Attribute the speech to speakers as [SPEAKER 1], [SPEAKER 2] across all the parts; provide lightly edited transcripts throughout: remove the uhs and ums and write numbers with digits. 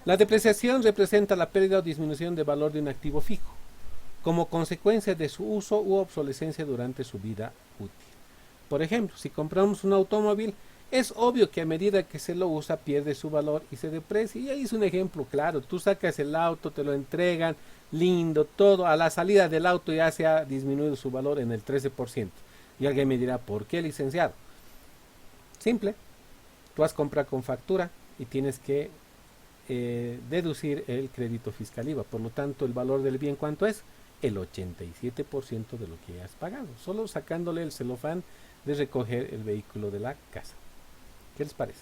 [SPEAKER 1] La depreciación representa la pérdida o disminución de valor de un activo fijo, como consecuencia de su uso u obsolescencia durante su vida útil. Por ejemplo, si compramos un automóvil, es obvio que a medida que se lo usa pierde su valor y se deprecia. Y ahí es un ejemplo claro. Tú sacas el auto, te lo entregan, lindo, todo. A la salida del auto ya se ha disminuido su valor en el 13%. Y alguien me dirá, ¿por qué, licenciado? Simple. Tú has comprado con factura y tienes que deducir el crédito fiscal IVA. Por lo tanto, el valor del bien, ¿cuánto es? El 87% de lo que has pagado. Solo sacándole el celofán de recoger el vehículo de la casa. ¿Qué les parece?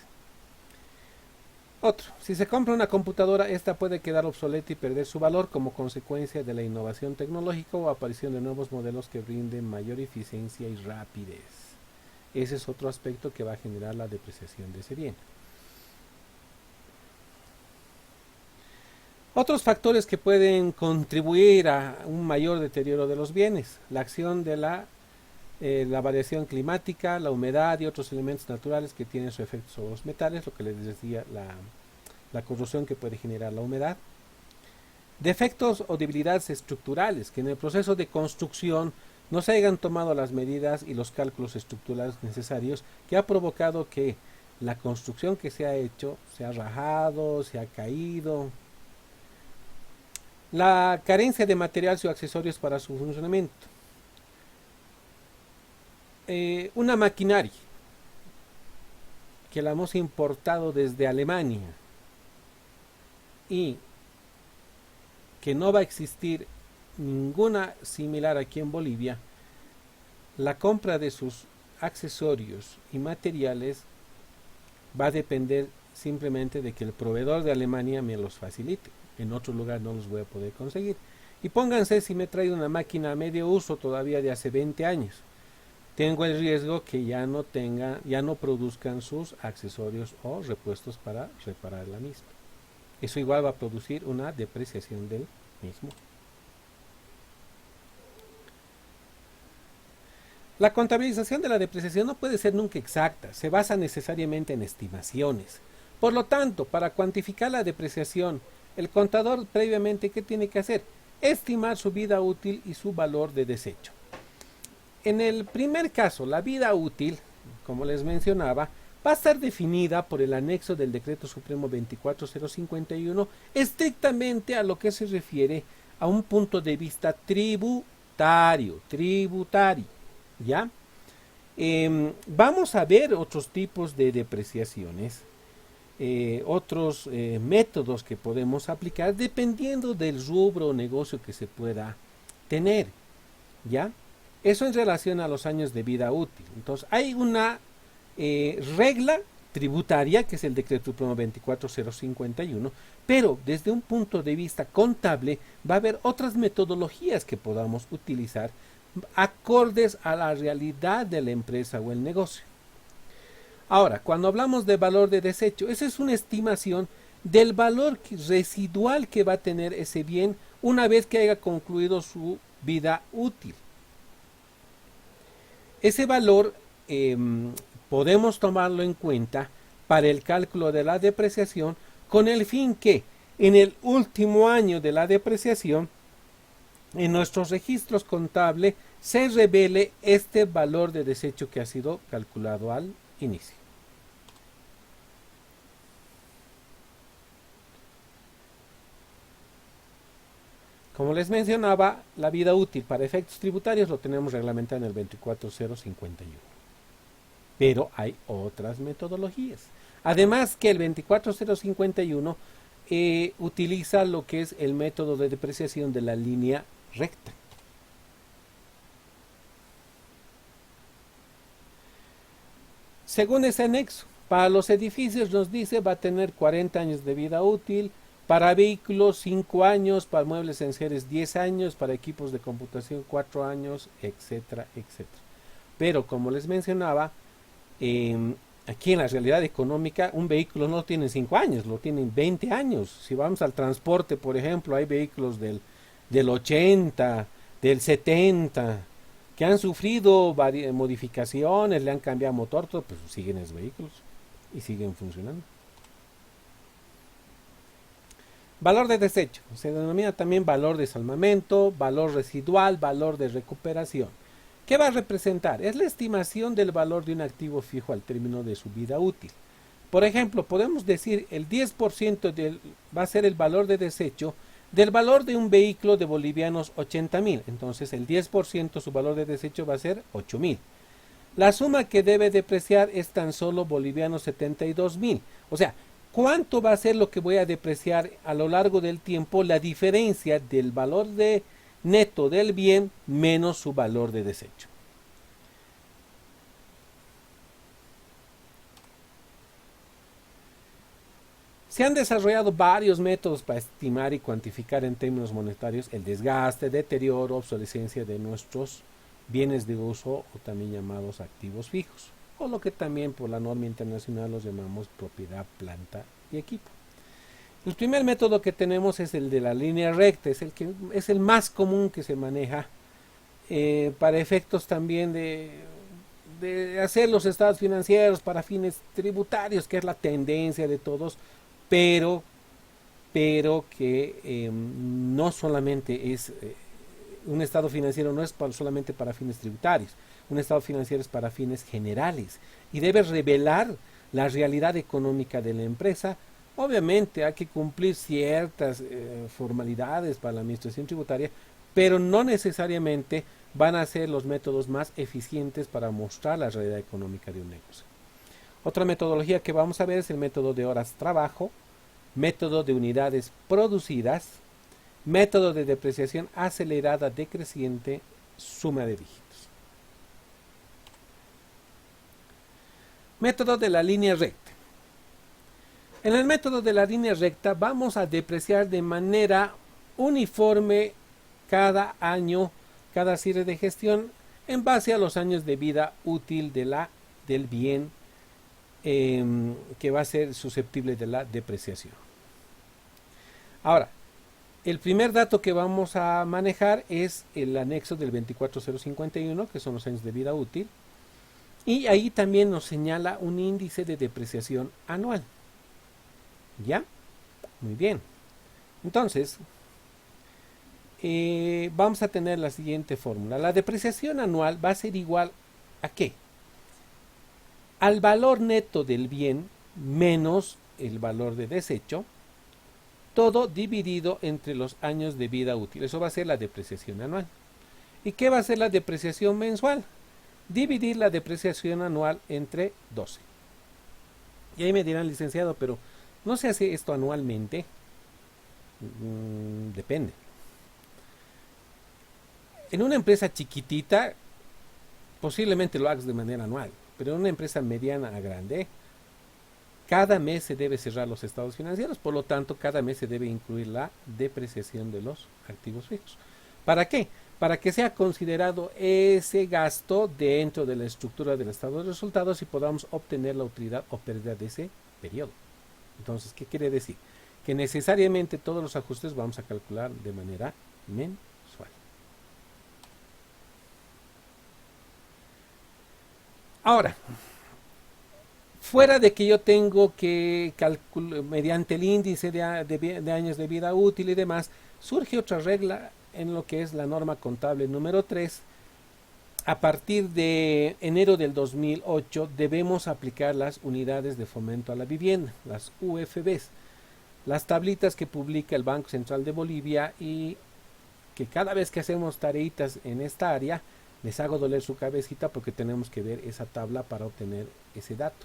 [SPEAKER 1] Otro, si se compra una computadora, esta puede quedar obsoleta y perder su valor como consecuencia de la innovación tecnológica o aparición de nuevos modelos que brinden mayor eficiencia y rapidez. Ese es otro aspecto que va a generar la depreciación de ese bien. Otros factores que pueden contribuir a un mayor deterioro de los bienes, la acción de la variación climática, la humedad y otros elementos naturales que tienen su efecto sobre los metales, lo que les decía, la corrosión que puede generar la humedad. Defectos o debilidades estructurales, que en el proceso de construcción no se hayan tomado las medidas y los cálculos estructurales necesarios, que ha provocado que la construcción que se ha hecho se ha rajado, se ha caído. La carencia de materiales o accesorios para su funcionamiento. Una maquinaria que la hemos importado desde Alemania y que no va a existir ninguna similar aquí en Bolivia, la compra de sus accesorios y materiales va a depender simplemente de que el proveedor de Alemania me los facilite. En otro lugar no los voy a poder conseguir. Y pónganse, si me he traído una máquina a medio uso todavía de hace 20 años, tengo el riesgo que ya no produzcan sus accesorios o repuestos para reparar la misma. Eso igual va a producir una depreciación del mismo. La contabilización de la depreciación no puede ser nunca exacta, se basa necesariamente en estimaciones. Por lo tanto, para cuantificar la depreciación, el contador previamente, ¿qué tiene que hacer? Estimar su vida útil y su valor de desecho. En el primer caso, la vida útil, como les mencionaba, va a estar definida por el anexo del Decreto Supremo 24051 estrictamente a lo que se refiere a un punto de vista tributario, ¿ya? Vamos a ver otros tipos de depreciaciones, otros métodos que podemos aplicar dependiendo del rubro o negocio que se pueda tener, ¿ya? Eso en relación a los años de vida útil. Entonces, hay una regla tributaria, que es el Decreto Supremo 24051, pero desde un punto de vista contable va a haber otras metodologías que podamos utilizar acordes a la realidad de la empresa o el negocio. Ahora, cuando hablamos de valor de desecho, esa es una estimación del valor residual que va a tener ese bien una vez que haya concluido su vida útil. Ese valor podemos tomarlo en cuenta para el cálculo de la depreciación con el fin que en el último año de la depreciación en nuestros registros contables se revele este valor de desecho que ha sido calculado al inicio. Como les mencionaba, la vida útil para efectos tributarios lo tenemos reglamentado en el 24051. Pero hay otras metodologías. Además que el 24051 utiliza lo que es el método de depreciación de la línea recta. Según ese anexo, para los edificios nos dice va a tener 40 años de vida útil, para vehículos 5 años, para muebles esenciales 10 años, para equipos de computación 4 años, etcétera, etcétera. Pero como les mencionaba, aquí en la realidad económica un vehículo no lo tienen 5 años, lo tienen 20 años. Si vamos al transporte, por ejemplo, hay vehículos del 80, del 70, que han sufrido modificaciones, le han cambiado motor, todo, pues siguen esos vehículos y siguen funcionando. Valor de desecho. Se denomina también valor de salvamento, valor residual, valor de recuperación. ¿Qué va a representar? Es la estimación del valor de un activo fijo al término de su vida útil. Por ejemplo, podemos decir el 10% va a ser el valor de desecho del valor de un vehículo de bolivianos 80.000. Entonces el 10% su valor de desecho va a ser 8.000. La suma que debe depreciar es tan solo bolivianos 72.000. O sea, ¿cuánto va a ser lo que voy a depreciar a lo largo del tiempo? La diferencia del valor de neto del bien menos su valor de desecho. Se han desarrollado varios métodos para estimar y cuantificar en términos monetarios el desgaste, deterioro, obsolescencia de nuestros bienes de uso o también llamados activos fijos, o lo que también por la norma internacional los llamamos propiedad, planta y equipo. El primer método que tenemos es el de la línea recta, es el más común que se maneja para efectos también de hacer los estados financieros para fines tributarios, que es la tendencia de todos, pero que no solamente es un estado financiero, no es solamente para fines tributarios, un estado financiero es para fines generales y debe revelar la realidad económica de la empresa. Obviamente hay que cumplir ciertas formalidades para la administración tributaria, pero no necesariamente van a ser los métodos más eficientes para mostrar la realidad económica de un negocio. Otra metodología que vamos a ver es el método de horas trabajo, método de unidades producidas, método de depreciación acelerada decreciente, suma de dígitos. Método de la línea recta. En el método de la línea recta vamos a depreciar de manera uniforme cada año, cada cierre de gestión, en base a los años de vida útil del bien que va a ser susceptible de la depreciación. Ahora, el primer dato que vamos a manejar es el anexo del 24051, que son los años de vida útil, y ahí también nos señala un índice de depreciación anual. ¿Ya? Muy bien. Entonces, vamos a tener la siguiente fórmula. La depreciación anual va a ser igual ¿a qué? Al valor neto del bien menos el valor de desecho, todo dividido entre los años de vida útil. Eso va a ser la depreciación anual. ¿Y qué va a ser la depreciación mensual? Dividir la depreciación anual entre 12. Y ahí me dirán, licenciado, pero ¿no se hace esto anualmente? Depende. En una empresa chiquitita, posiblemente lo hagas de manera anual, pero en una empresa mediana a grande, cada mes se debe cerrar los estados financieros, por lo tanto, cada mes se debe incluir la depreciación de los activos fijos. ¿Para qué? Para que sea considerado ese gasto dentro de la estructura del estado de resultados y podamos obtener la utilidad o pérdida de ese periodo. Entonces, ¿qué quiere decir? Que necesariamente todos los ajustes vamos a calcular de manera mensual. Ahora, fuera de que yo tengo que calcular mediante el índice de años de vida útil y demás, surge otra regla en lo que es la norma contable número 3. A partir de enero del 2008 debemos aplicar las unidades de fomento a la vivienda, las UFBs, las tablitas que publica el Banco Central de Bolivia y que cada vez que hacemos tareitas en esta área les hago doler su cabecita porque tenemos que ver esa tabla para obtener ese dato.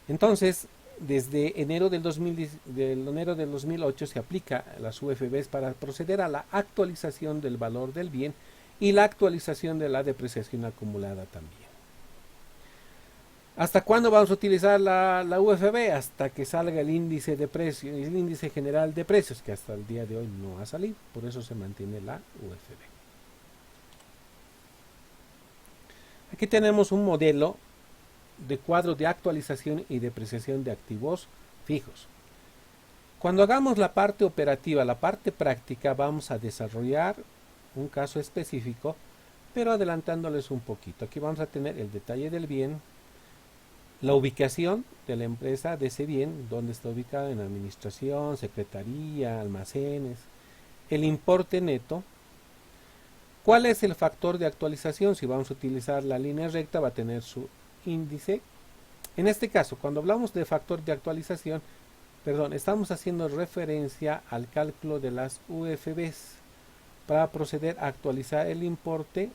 [SPEAKER 1] Entonces, desde enero del 2008 se aplica las UFBs para proceder a la actualización del valor del bien y la actualización de la depreciación acumulada también. ¿Hasta cuándo vamos a utilizar la UFB? Hasta que salga el índice de precios, el índice general de precios, que hasta el día de hoy no ha salido, por eso se mantiene la UFB. Aquí tenemos un modelo de cuadro de actualización y depreciación de activos fijos. Cuando hagamos la parte operativa, la parte práctica, vamos a desarrollar un caso específico, pero adelantándoles un poquito. Aquí vamos a tener el detalle del bien, la ubicación de la empresa de ese bien, dónde está ubicada, en administración, secretaría, almacenes, el importe neto. ¿Cuál es el factor de actualización? Si vamos a utilizar la línea recta, va a tener su índice. En este caso, cuando hablamos de factor de actualización, estamos haciendo referencia al cálculo de las UFBs para proceder a actualizar el importe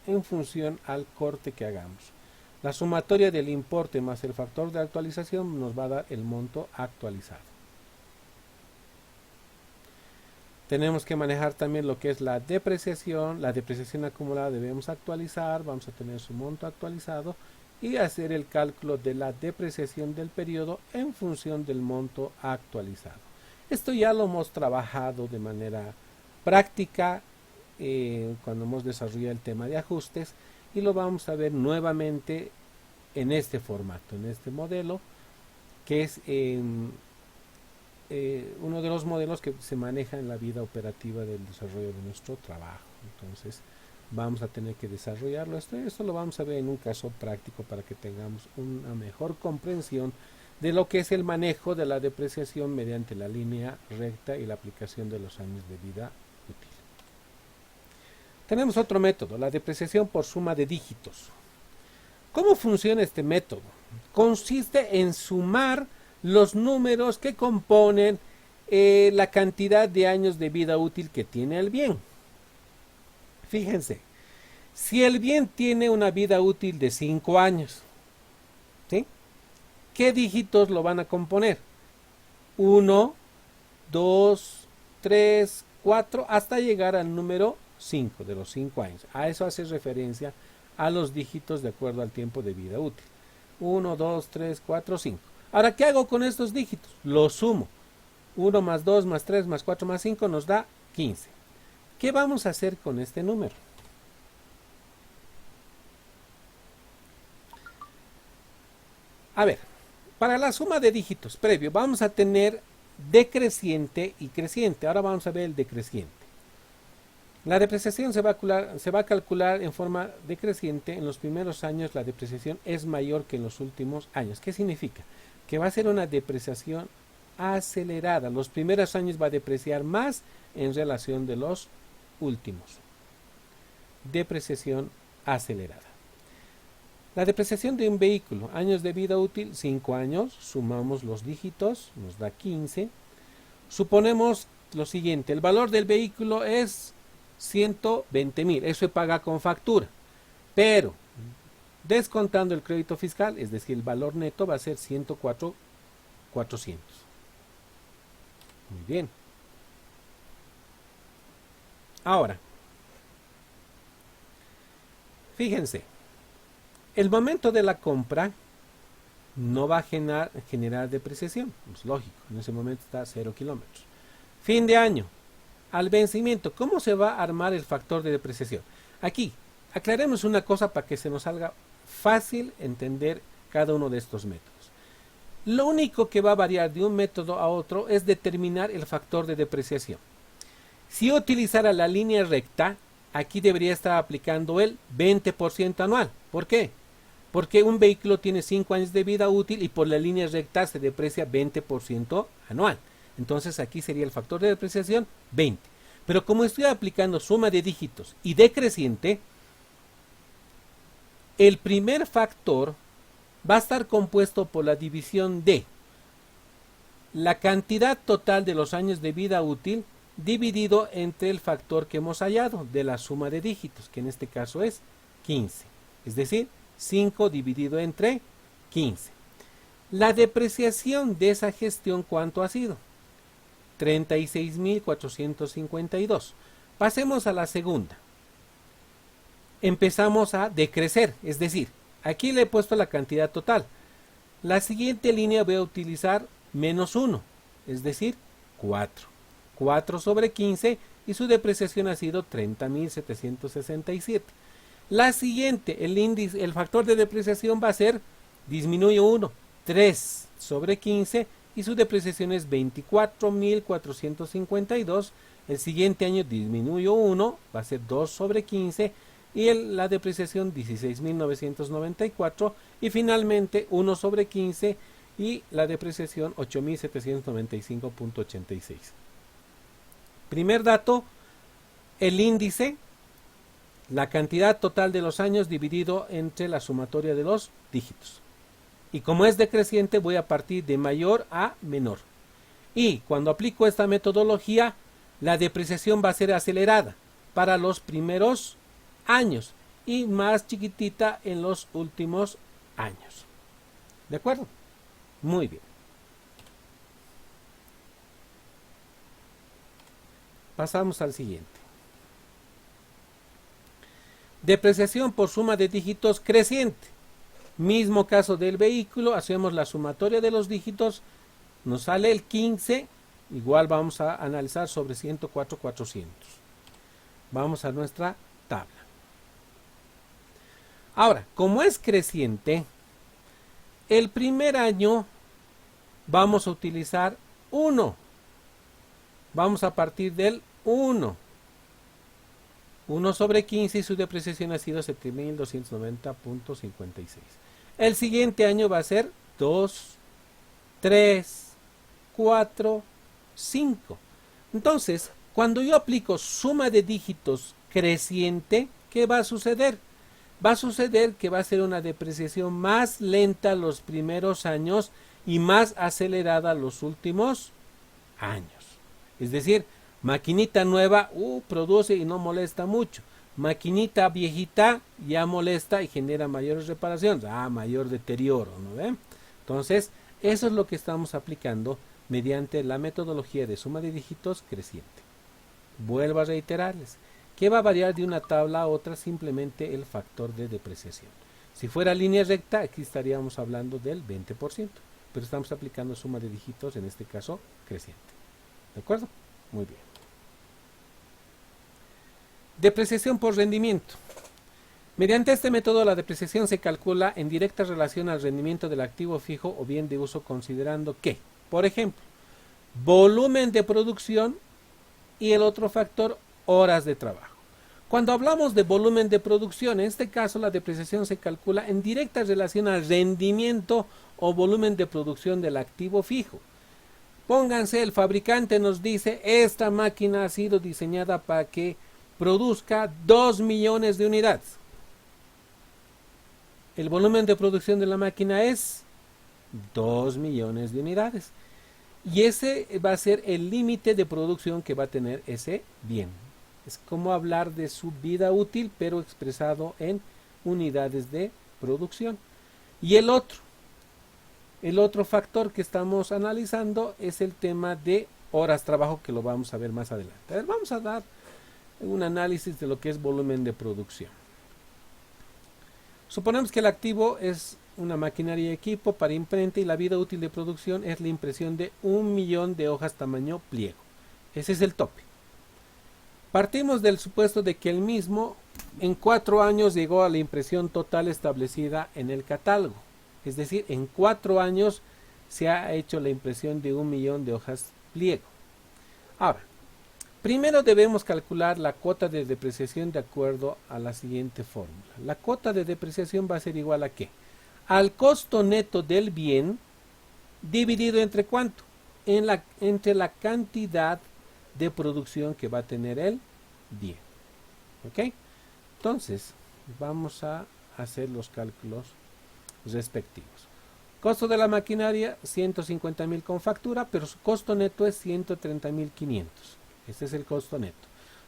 [SPEAKER 1] en función al corte que hagamos. La sumatoria del importe más el factor de actualización nos va a dar el monto actualizado. Tenemos que manejar también lo que es la depreciación. La depreciación acumulada debemos actualizar, vamos a tener su monto actualizado y hacer el cálculo de la depreciación del periodo en función del monto actualizado. Esto ya lo hemos trabajado de manera práctica cuando hemos desarrollado el tema de ajustes, y lo vamos a ver nuevamente en este formato, en este modelo, que es uno de los modelos que se maneja en la vida operativa del desarrollo de nuestro trabajo. Entonces vamos a tener que desarrollarlo. Esto lo vamos a ver en un caso práctico para que tengamos una mejor comprensión de lo que es el manejo de la depreciación mediante la línea recta y la aplicación de los años de vida útil. Tenemos otro método, la depreciación por suma de dígitos. ¿Cómo funciona este método? Consiste en sumar los números que componen la cantidad de años de vida útil que tiene el bien. Fíjense, si el bien tiene una vida útil de 5 años, ¿sí? ¿Qué dígitos lo van a componer? 1, 2, 3, 4, hasta llegar al número 5 de los 5 años. A eso hace referencia a los dígitos de acuerdo al tiempo de vida útil. 1, 2, 3, 4, 5. Ahora, ¿qué hago con estos dígitos? Los sumo. 1 más 2 más 3 más 4 más 5 nos da 15. ¿Qué vamos a hacer con este número? A ver, para la suma de dígitos previo vamos a tener decreciente y creciente. Ahora vamos a ver el decreciente. La depreciación se va a calcular en forma decreciente. En los primeros años la depreciación es mayor que en los últimos años. ¿Qué significa? Que va a ser una depreciación acelerada. Los primeros años va a depreciar más en relación de los últimos. Depreciación acelerada. La depreciación de un vehículo, años de vida útil, 5 años, sumamos los dígitos, nos da 15. Suponemos lo siguiente, el valor del vehículo es 120,000, eso se paga con factura, pero descontando el crédito fiscal, es decir, el valor neto va a ser 104,400. Muy bien. Ahora, fíjense, el momento de la compra no va a generar depreciación, es lógico, en ese momento está a 0 kilómetros. Fin de año, al vencimiento, ¿cómo se va a armar el factor de depreciación? Aquí, aclaremos una cosa para que se nos salga fácil entender cada uno de estos métodos. Lo único que va a variar de un método a otro es determinar el factor de depreciación. Si yo utilizara la línea recta, aquí debería estar aplicando el 20% anual. ¿Por qué? Porque un vehículo tiene 5 años de vida útil y por la línea recta se deprecia 20% anual. Entonces aquí sería el factor de depreciación 20. Pero como estoy aplicando suma de dígitos y decreciente, el primer factor va a estar compuesto por la división de la cantidad total de los años de vida útil dividido entre el factor que hemos hallado de la suma de dígitos, que en este caso es 15. Es decir, 5 dividido entre 15. La depreciación de esa gestión, ¿cuánto ha sido? 36,452. Pasemos a la segunda. Empezamos a decrecer, es decir, aquí le he puesto la cantidad total. La siguiente línea voy a utilizar menos 1, es decir, 4. 4 sobre 15 y su depreciación ha sido 30,767. La siguiente, el factor de depreciación va a ser, disminuye 1, 3 sobre 15 y su depreciación es 24,452. El siguiente año disminuyo 1, va a ser 2 sobre 15 y la depreciación 16.994 y finalmente 1 sobre 15 y la depreciación 8.795.86. Primer dato, el índice, la cantidad total de los años dividido entre la sumatoria de los dígitos. Y como es decreciente voy a partir de mayor a menor. Y cuando aplico esta metodología, la depreciación va a ser acelerada para los primeros años y más chiquitita en los últimos años. ¿De acuerdo? Muy bien. Pasamos al siguiente. Depreciación por suma de dígitos creciente. Mismo caso del vehículo, hacemos la sumatoria de los dígitos, nos sale el 15, igual vamos a analizar sobre 104.400. Vamos a nuestra tabla. Ahora, como es creciente, el primer año vamos a utilizar 1. Vamos a partir del 1. 1 sobre 15 y su depreciación ha sido 7.290.56. El siguiente año va a ser 2, 3, 4, 5. Entonces, cuando yo aplico suma de dígitos creciente, ¿qué va a suceder? Va a suceder que va a ser una depreciación más lenta los primeros años y más acelerada los últimos años. Es decir, maquinita nueva, produce y no molesta mucho. Maquinita viejita ya molesta y genera mayores reparaciones, mayor deterioro, ¿no ven? Entonces, eso es lo que estamos aplicando mediante la metodología de suma de dígitos creciente. Vuelvo a reiterarles, que va a variar de una tabla a otra simplemente el factor de depreciación. Si fuera línea recta, aquí estaríamos hablando del 20%, pero estamos aplicando suma de dígitos, en este caso creciente. ¿De acuerdo? Muy bien. Depreciación por rendimiento. Mediante este método la depreciación se calcula en directa relación al rendimiento del activo fijo o bien de uso, considerando que, por ejemplo, volumen de producción y el otro factor, horas de trabajo. Cuando hablamos de volumen de producción, en este caso la depreciación se calcula en directa relación al rendimiento o volumen de producción del activo fijo. Pónganse, el fabricante nos dice, esta máquina ha sido diseñada para que produzca 2 millones de unidades. El volumen de producción de la máquina es 2 millones de unidades. Y ese va a ser el límite de producción que va a tener ese bien. Es como hablar de su vida útil, pero expresado en unidades de producción. Y el otro factor que estamos analizando es el tema de horas de trabajo, que lo vamos a ver más adelante. A ver, vamos a dar un análisis de lo que es volumen de producción. Suponemos que el activo es una maquinaria y equipo para imprenta y la vida útil de producción es la impresión de 1 millón de hojas tamaño pliego. Ese es el tope. Partimos del supuesto de que el mismo en 4 años llegó a la impresión total establecida en el catálogo. Es decir, en 4 años se ha hecho la impresión de 1 millón de hojas pliego. Ahora, primero debemos calcular la cuota de depreciación de acuerdo a la siguiente fórmula. La cuota de depreciación va a ser igual a ¿qué? Al costo neto del bien dividido entre ¿cuánto? Entre la cantidad de producción que va a tener el bien. ¿Ok? Entonces, vamos a hacer los cálculos respectivos. Costo de la maquinaria, 150.000 con factura, pero su costo neto es 130.500. Este es el costo neto.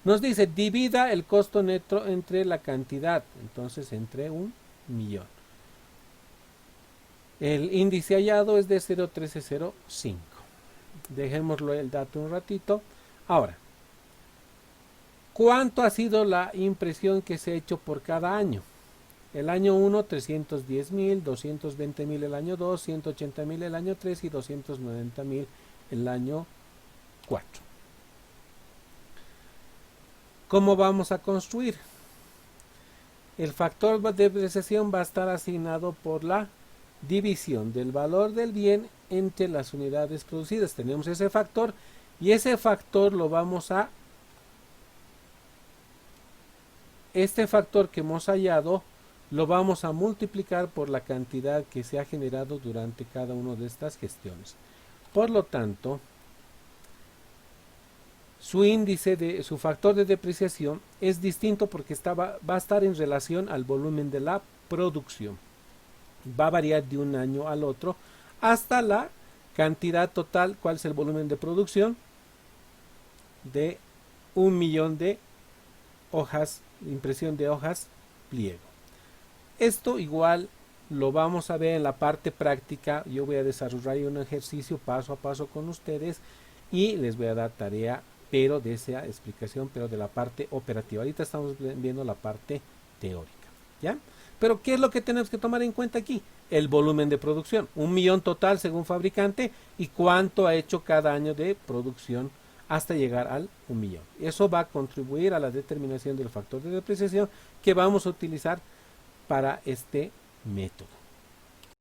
[SPEAKER 1] Nos dice, divida el costo neto entre la cantidad, entonces entre 1 millón. El índice hallado es de 0.1305. Dejémoslo el dato un ratito. Ahora, ¿cuánto ha sido la impresión que se ha hecho por cada año? El año 1, 310.000, 220.000 el año 2, 180.000 el año 3 y 290.000 el año 4. ¿Cómo vamos a construir? El factor de depreciación va a estar asignado por la división del valor del bien entre las unidades producidas. Tenemos ese factor y ese factor lo vamos a este factor que hemos hallado lo vamos a multiplicar por la cantidad que se ha generado durante cada una de estas gestiones. Por lo tanto, su factor de depreciación es distinto porque va a estar en relación al volumen de la producción. Va a variar de un año al otro hasta la cantidad total. ¿Cuál es el volumen de producción? De 1.000.000 de hojas, impresión de hojas pliego. Esto igual lo vamos a ver en la parte práctica. Yo voy a desarrollar un ejercicio paso a paso con ustedes y les voy a dar tarea, pero de esa explicación, pero de la parte operativa. Ahorita estamos viendo la parte teórica, ¿ya? Pero ¿qué es lo que tenemos que tomar en cuenta aquí? El volumen de producción, 1.000.000 total según fabricante y cuánto ha hecho cada año de producción hasta llegar al 1.000.000. Eso va a contribuir a la determinación del factor de depreciación que vamos a utilizar para este método.